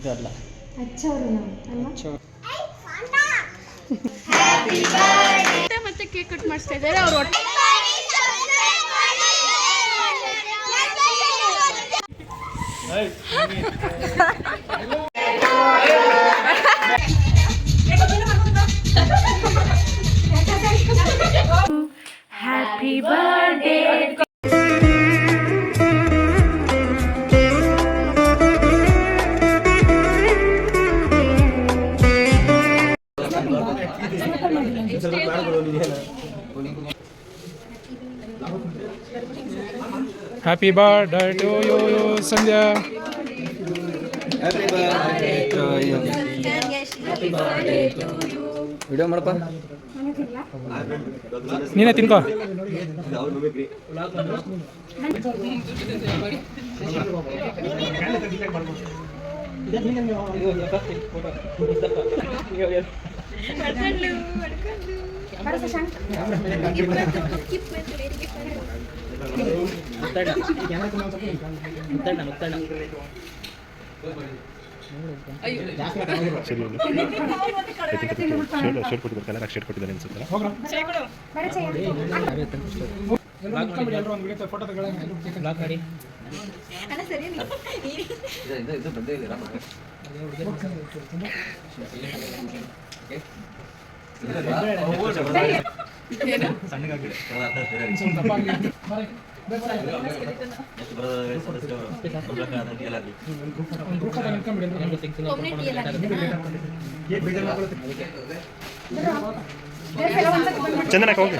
ಇದಲ್ಲ ಅಚ್ಚವರು ನಾವು ಮತ್ತೆ ಕೇಕ್ ಕಟ್ ಮಾಡಿಸ್ತಾ ಇದ್ದಾರೆ ಅವರು. Happy birthday Happy birthday to you, Sandhya. Happy birthday to you. Happy birthday to you. Video ಮಾಡಪ್ಪ. ನೀನೇ ತಿನ್ಕೋ. ಚಂದನ ಹೋಗಿ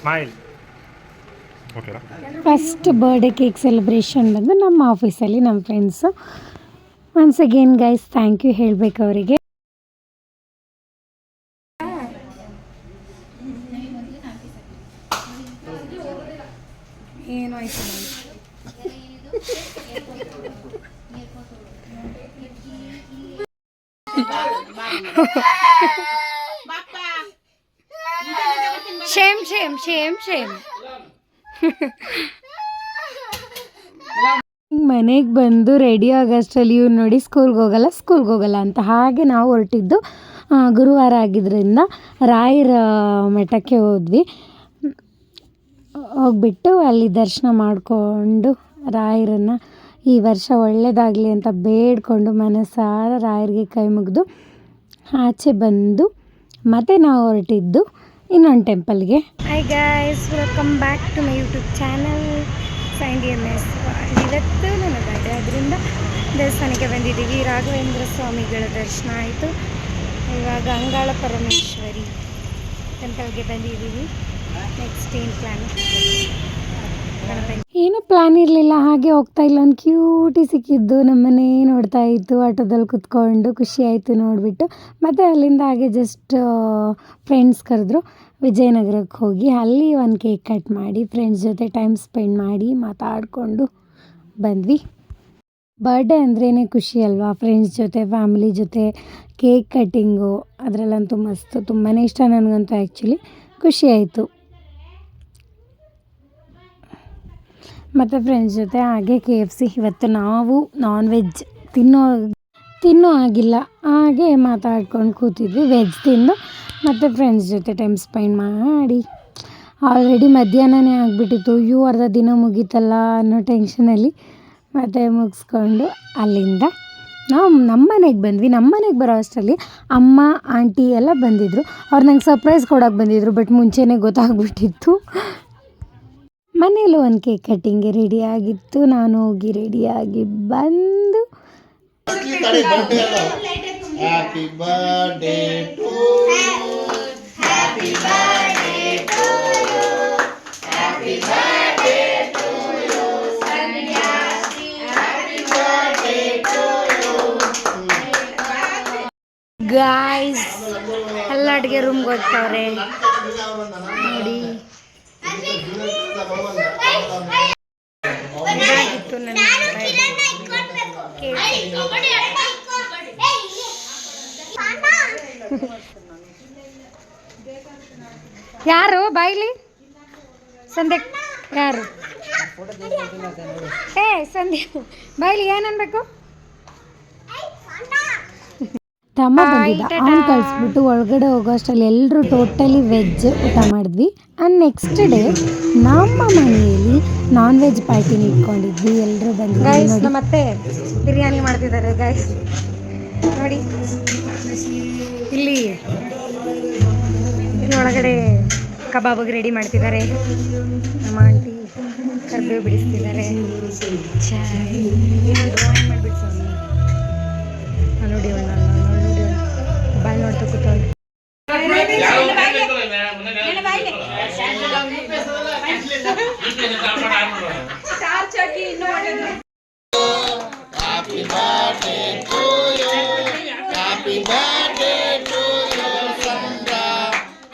smile. First birthday cake celebration ಬಂದು ನಮ್ಮ ಆಫೀಸಲ್ಲಿ ನಮ್ಮ friends. Once again guys thank you ಹೇಳಬೇಕು ಅವರಿಗೆ. ಏನೋ ಆಯ್ತು ಶೇಮ್ ಶೇಮ್ ಶೇಮ್ ಶೇಮ್. ಮನೆಗೆ ಬಂದು ರೆಡಿ ಆಗೋಷ್ಟರಲ್ಲಿ ಇವ್ರು ನೋಡಿ ಸ್ಕೂಲ್ಗೆ ಹೋಗಲ್ಲ ಅಂತ. ಹಾಗೆ ನಾವು ಹೊರಟಿದ್ದು ಗುರುವಾರ ಆಗಿದ್ದರಿಂದ ರಾಯರ ಮಠಕ್ಕೆ ಹೋದ್ವಿ. ಹೋಗ್ಬಿಟ್ಟು ಅಲ್ಲಿ ದರ್ಶನ ಮಾಡಿಕೊಂಡು ರಾಯರನ್ನು ಈ ವರ್ಷ ಒಳ್ಳೆಯದಾಗಲಿ ಅಂತ ಬೇಡ್ಕೊಂಡು ಮನಸಾರ ರಾಯರಿಗೆ ಕೈ ಮುಗಿದು ಆಚೆ ಬಂದು ಮತ್ತೆ ನಾವು ಹೊರಟಿದ್ದು ಇನ್ನೊಂದು ಟೆಂಪಲ್ಗೆ. Hi guys, welcome back to my YouTube channel SandyMS. ಇವತ್ತು ನನ್ನ ಬರ್ಡೇ ಅದರಿಂದ ದೇವಸ್ಥಾನಕ್ಕೆ ಬಂದಿದ್ದೀವಿ. ರಾಘವೇಂದ್ರ ಸ್ವಾಮಿಗಳ ದರ್ಶನ ಆಯಿತು. ಇವಾಗ ಅಂಗಾಳ ಪರಮೇಶ್ವರಿ ಟೆಂಪಲ್ಗೆ ಬಂದಿದ್ದೀವಿ. ನೆಕ್ಸ್ಟ್ ಏನು ಪ್ಲ್ಯಾನ್? ಏನೂ ಪ್ಲ್ಯಾನ್ ಇರಲಿಲ್ಲ, ಹಾಗೆ ಹೋಗ್ತಾ ಇಲ್ಲ. ಒಂದು ಕ್ಯೂಟಿ ಸಿಕ್ಕಿದ್ದು, ನಮ್ಮನೆ ನೋಡ್ತಾ ಇತ್ತು. ಆಟೋದಲ್ಲಿ ಕುತ್ಕೊಂಡು ಖುಷಿ ಆಯಿತು ನೋಡಿಬಿಟ್ಟು. ಮತ್ತು ಅಲ್ಲಿಂದ ಹಾಗೆ ಜಸ್ಟ್ ಫ್ರೆಂಡ್ಸ್ ಕರೆದ್ರು, ವಿಜಯನಗರಕ್ಕೆ ಹೋಗಿ ಅಲ್ಲಿ ಒಂದು ಕೇಕ್ ಕಟ್ ಮಾಡಿ ಫ್ರೆಂಡ್ಸ್ ಜೊತೆ ಟೈಮ್ ಸ್ಪೆಂಡ್ ಮಾಡಿ ಮಾತಾಡಿಕೊಂಡು ಬಂದ್ವಿ. ಬರ್ಡೇ ಅಂದ್ರೇ ಖುಷಿ ಅಲ್ವಾ, ಫ್ರೆಂಡ್ಸ್ ಜೊತೆ ಫ್ಯಾಮಿಲಿ ಜೊತೆ ಕೇಕ್ ಕಟ್ಟಿಂಗು ಅದರಲ್ಲಂತೂ ಮಸ್ತು, ತುಂಬಾ ಇಷ್ಟ ನನಗಂತೂ. ಆ್ಯಕ್ಚುಲಿ ಖುಷಿ ಆಯಿತು. ಮತ್ತು ಫ್ರೆಂಡ್ಸ್ ಜೊತೆ ಹಾಗೆ KFC. ಇವತ್ತು ನಾವು ನಾನ್ ವೆಜ್ ತಿನ್ನೋ ಆಗಿಲ್ಲ, ಹಾಗೆ ಮಾತಾಡ್ಕೊಂಡು ಕೂತಿದ್ವಿ. ವೆಜ್ ತಿಂದು ಮತ್ತು ಫ್ರೆಂಡ್ಸ್ ಜೊತೆ ಟೈಮ್ ಸ್ಪೆಂಡ್ ಮಾಡಿ ಆಲ್ರೆಡಿ ಮಧ್ಯಾಹ್ನನೇ ಆಗಿಬಿಟ್ಟಿತ್ತು. ಅರ್ಧ ದಿನ ಮುಗೀತಲ್ಲ ಅನ್ನೋ ಟೆನ್ಷನಲ್ಲಿ ಮತ್ತು ಮುಗಿಸ್ಕೊಂಡು ಅಲ್ಲಿಂದ ನಾವು ನಮ್ಮ ಮನೆಗೆ ಬಂದ್ವಿ. ನಮ್ಮ ಮನೆಗೆ ಬರೋ ಅಷ್ಟರಲ್ಲಿ ಅಮ್ಮ ಆಂಟಿ ಎಲ್ಲ ಬಂದಿದ್ದರು. ಅವ್ರು ನಂಗೆ ಸರ್ಪ್ರೈಸ್ ಕೊಡೋಕೆ ಬಂದಿದ್ದರು, ಬಟ್ ಮುಂಚೆನೇ ಗೊತ್ತಾಗ್ಬಿಟ್ಟಿತ್ತು. ಮನೇಲೂ ಒಂದು ಕೇಕ್ ಕಟ್ಟಿಂಗ್ಗೆ ರೆಡಿ ಆಗಿತ್ತು. ನಾನು ಹೋಗಿ ರೆಡಿಯಾಗಿ ಬಂದು Happy birthday to you. Happy birthday to you. Happy birthday to you. Sanyasi. Happy birthday to you. Guys ಎಲ್ಲ ಅಡುಗೆ ರೂಮ್ಗೆ ಹೋಗ್ತವ್ರೆ ನೋಡಿ. ಇದಾಗಿತ್ತು ನನ್ನ ಯಾರು ಬಾಯ್ಲಿ ಸಂದೆ ಯಾರು ಏ ಸಂಧ್ಯಾ ಬಾಯ್ಲಿ ಏನನ್ಬೇಕು ತಮ್ಮ ಬಂದಿದ್ದ ಅವ್ನು ಕಳಿಸ್ಬಿಟ್ಟು ಒಳಗಡೆ ಹೋಗೋ ಅಷ್ಟರಲ್ಲಿ ಎಲ್ಲರೂ ಟೋಟಲಿ ವೆಜ್ ಊಟ ಮಾಡಿದ್ವಿ ಆ್ಯಂಡ್ ನೆಕ್ಸ್ಟ್ ಡೇ ನಮ್ಮ ಮನೆಯಲ್ಲಿ ನಾನ್ ವೆಜ್ ಪಾರ್ಟಿನ ಇಟ್ಕೊಂಡಿದ್ವಿ ಎಲ್ಲರೂ ಬಂದು ಗೈಸ್ ಮತ್ತೆ ಬಿರಿಯಾನಿ ಮಾಡ್ತಿದ್ದಾರೆ ಗೈಸ್ ನೋಡಿ ಇಲ್ಲಿ ಒಳಗಡೆ ಕಬಾಬಿಗೆ ರೆಡಿ ಮಾಡ್ತಿದ್ದಾರೆ ನಮ್ಮ ಆಂಟಿ ಕರ್ಬೇವು ಬಿಡಿಸ್ತಿದ್ದಾರೆ ಚಾಯ್ ಡ್ರಾಯಿಂಗ್ ಮಾಡಿಬಿಡ್ಸೋ ನೋಡಿ ನೋಡಿ ಬಾಯ್ ನೋಡ್ತಾ ಕೂತ್ಕೊಂಡು Happy birthday to you. Happy birthday to you, Sandra.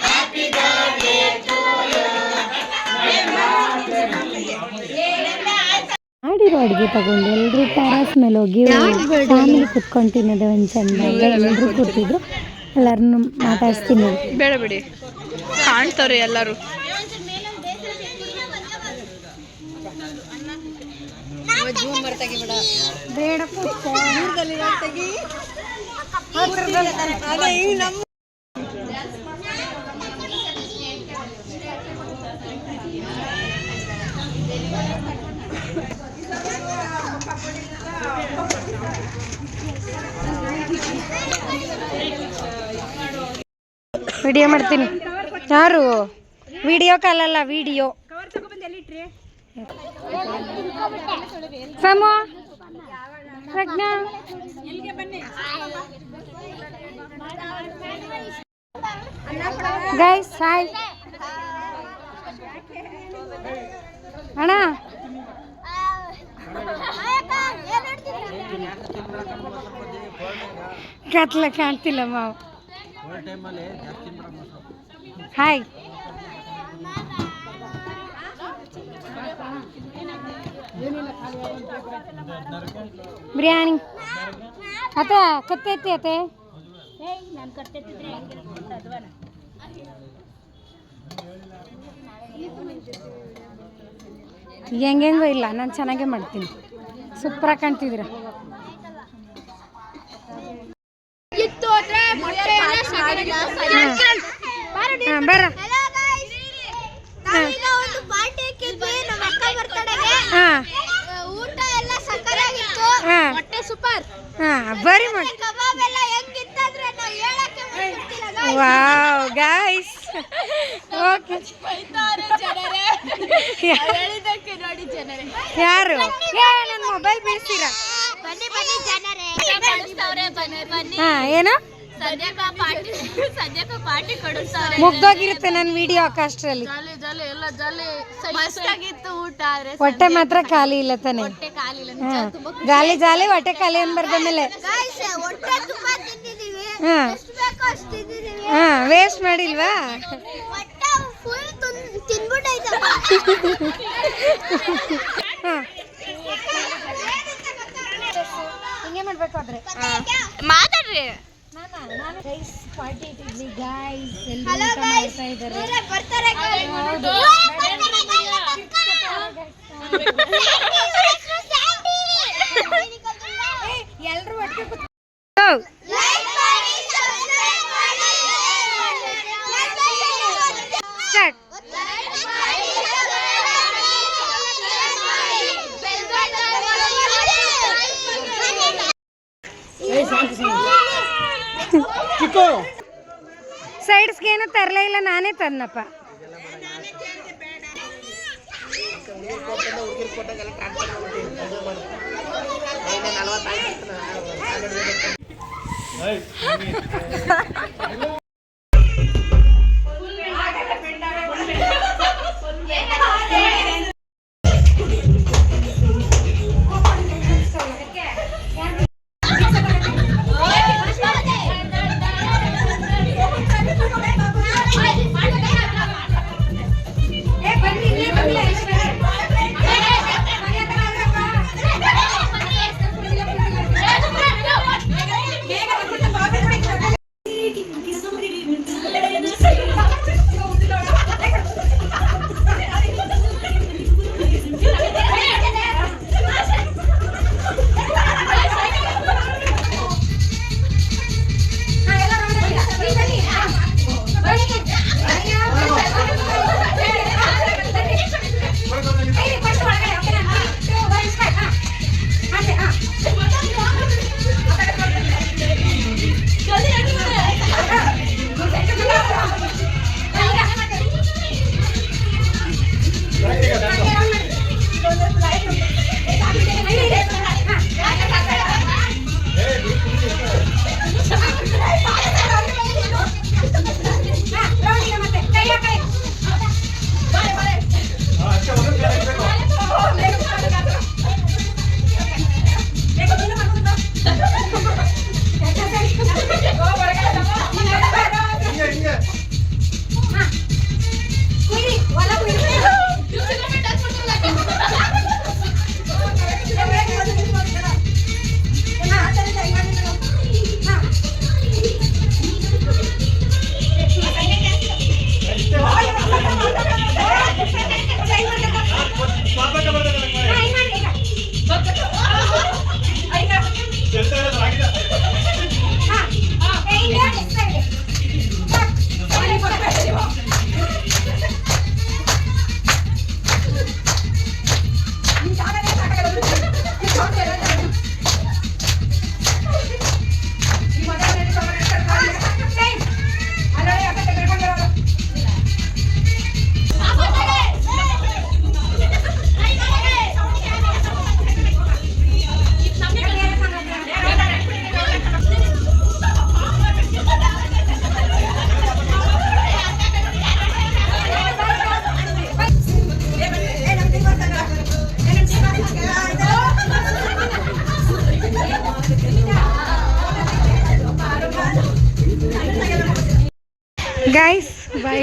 Happy birthday to you. ಮಾಡಿರೋ ಅಡುಗೆ ತಗೊಂಡು ಎಲ್ಲರೂ ಟೆರಸ್ ಮೇಲೆ ಹೋಗಿ ಫ್ಯಾಮಿಲಿ ಕುತ್ಕೊಂಡು ತಿನ್ನೋದು ಒಂದು ಚಂದ ಎಲ್ಲರೂ ಕೂತಿದ್ರು ಎಲ್ಲರನ್ನು ಮಾತಾಡಿಸ್ತೀನಿ ಬೇಡ ಬಿಡಿ ಕಾಣ್ತವ್ರೆ ಎಲ್ಲರೂ ವಿಡಿಯೋ ಮಾಡ್ತೀನಿ ಯಾರು ವಿಡಿಯೋ ಕಾಲಲ್ಲ ವಿಡಿಯೋ ಸಮೋ ಪ್ರಜ್ಞಾ ಗೈಸ್ ಹಾಯ್ ಅಣ್ಣ ಕತ್ಲ ಕಾಣ್ತಿಲ್ಲ ಮಾವು ಹಾಯ್ ಬಿರಿಯಾನಿ ಅತ್ತ ಕತ್ತೈತಿ ಅತ್ತೆ ಹೆಂಗೆಂಗೋ ಇಲ್ಲ ನಾನು ಚೆನ್ನಾಗೇ ಮಾಡ್ತೀನಿ ಸೂಪರಾಗಿ ಕಾಣ್ತಿದ್ದೀರ ಬರ ಊಟ ಎಲ್ಲ ಸಕ್ಕತ್ತಾಗಿತ್ತು ಹೊಟ್ಟೆ ಸೂಪರ್ ಬರಿ ಮಾಡಿ ವಾವ್ ಗೈಸ್ ಓಕೆ ಯಾರು ನನ್ನ ಮೊಬೈಲ್ ಬೀಳ್ತೀರಾ ಬನ್ನಿ ಬನ್ನಿ ಜನರೇ ಏನು ಸದ್ಯಕ್ಕೆ ಪಾರ್ಟಿ ಕೊಡಿಸ್ತಾರೆ ಮುಗ್ದೋಗಿರುತ್ತೆ ನನ್ನ ವಿಡಿಯೋ ಅಷ್ಟರಲ್ಲಿ ಮಸ್ತಾಗಿತ್ತು ಊಟ ಹೊಟ್ಟೆ ಮಾತ್ರ ಖಾಲಿ ಇಲ್ಲ ತಾನೆ ಜಾಲಿ ಜಾಲಿ ಹೊಟ್ಟೆ ಖಾಲಿ ಅನ್ಬಾರ್ದ ಮೇಲೆ ವೇಸ್ಟ್ ಮಾಡಿಲ್ವಾ ಹಿಂಗೆ ಮಾಡ್ಬೇಕು ಆದ್ರೆ ಮಾತಾಡ್ರಿ ಪಾರ್ಟಿ ಇಟ್ಟಿದ್ವಿ ಗೈಸ್ ಎಲ್ಲರೂ ಊಟ ಮಾಡ್ತಾ ಇದ್ದಾರೆ ಎಲ್ಲರೂ ಒಟ್ಟಿಗೆ ಸ್ಟಾರ್ಟ್ ಸೈಡ್ಸ್ಗೆ ಏನು ತರಲೇ ಇಲ್ಲ ನಾನೇ ತಂದಪ್ಪ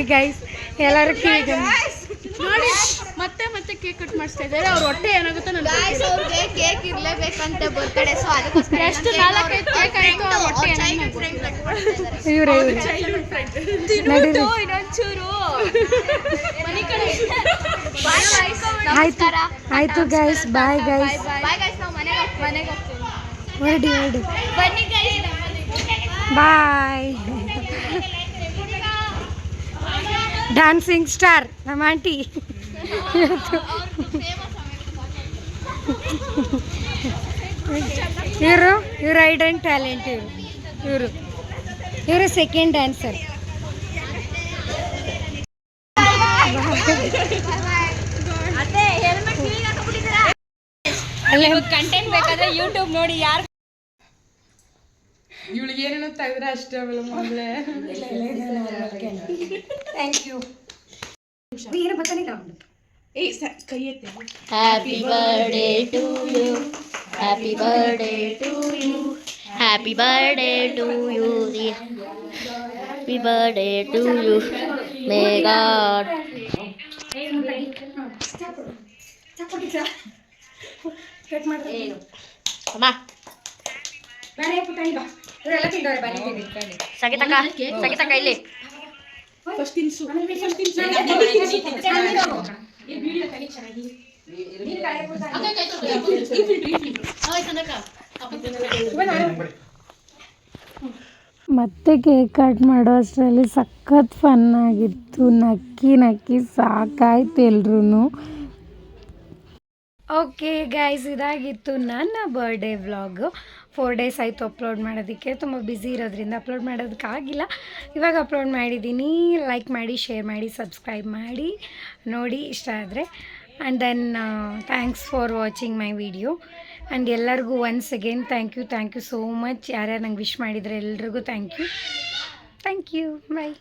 ಹೇಳಿ ಗೈಸ್ ಎಲ್ಲರೂ ಕಿವಿಗೆ ನೋಡಿ ಮತ್ತೆ ಮತ್ತೆ ಕೇಕ್ ಕಟ್ ಮಾಡಿಸ್ತಾ ಇದ್ದಾರೆ. ಅವ್ರ ಹೊಟ್ಟೆ ಏನಾಗುತ್ತೆ ಗಾಯ್ಸ್ ಅವ್ರಿಗೆ ಕೇಕ್ ಇರ್ಲೇಬೇಕಂತೆ ಬರ್ತಡೆ, ಸೊ ಅದಕ್ಕೋಸ್ಕರ ಎಷ್ಟು 4 ಕೇಕ್ ಆಯ್ತು ಅವ್ರ ಹೊಟ್ಟೆ ಇವ್ರೆ ಇನ್ನೊಂಚೂರು ಮನೆ ಕಡೆ. ಆಯ್ತು ಆಯ್ತು guys, bye guys, bye guys, ನಾವು ಮನೆಗೆ ಹೋಗ್ತೀವಿ. ಹೊರಡಿ ಬನ್ನಿ ಗೈಸ್, ಬಾಯ್. ಡ್ಯಾನ್ಸಿಂಗ್ ಸ್ಟಾರ್ ನಮ್ಮ ಆಂಟಿ. ಇವರು ಐಡನ್ ಟ್ಯಾಲೆಂಟ್. ಇವರು ಸೆಕೆಂಡ್ ಡ್ಯಾನ್ಸರ್. ಕಂಟೆಂಟ್ ಬೇಕಾದ್ರೆ ಯೂಟ್ಯೂಬ್ ನೋಡಿ. ಯಾರು ಇವಳಿಗೆ ಏನೇನೋ ತೆಗೆದ್ರೆ ಅಷ್ಟೇ ಅವಳು ಮೊದಲೇ. Thank you. ಏನು ಬರ್ತಾನಿಲ್ಲ ಕೈ ಎತ್ತಿ. Happy birthday to you, happy birthday to you, happy birthday to you, happy birthday to you, may God. Cut ಮಾಡಿ ಅಮ್ಮ ಇವರೆಲ್ಲ ತಿಂದವ್ರೆ. ಬನ್ನಿ ಸಗಿತಕ್ಕ ಇಲ್ಲಿ ಫಸ್ಟ್ ತಿನ್ಸು. ಮತ್ತೆ ಕೇಕ್ ಕಟ್ ಮಾಡೋ ಅಷ್ಟರಲ್ಲಿ ಸಖತ್ ಫನ್ ಆಗಿತ್ತು. ನಕ್ಕಿ ಸಾಕಾಯ್ತು ಎಲ್ರೂ. ಓಕೆ ಗೈಸ್, ಇದಾಗಿತ್ತು ನನ್ನ ಬರ್ಡೇ ವ್ಲಾಗ್. 4 ಡೇಸ್ ಆಯಿತು ಅಪ್ಲೋಡ್ ಮಾಡೋದಕ್ಕೆ. ತುಂಬ ಬ್ಯುಸಿ ಇರೋದ್ರಿಂದ ಅಪ್ಲೋಡ್ ಮಾಡೋದಕ್ಕಾಗಿಲ್ಲ. ಇವಾಗ ಅಪ್ಲೋಡ್ ಮಾಡಿದ್ದೀನಿ. ಲೈಕ್ ಮಾಡಿ, ಶೇರ್ ಮಾಡಿ, ಸಬ್ಸ್ಕ್ರೈಬ್ ಮಾಡಿ ನೋಡಿ ಇಷ್ಟ ಆದರೆ. And then thanks for watching my video. And ಎಲ್ಲರಿಗೂ once again thank you so much. ಯಾರ್ಯಾರು ನಂಗೆ ವಿಶ್ ಮಾಡಿದರೆ ಎಲ್ರಿಗೂ ಥ್ಯಾಂಕ್ ಯು. ಬಾಯ್.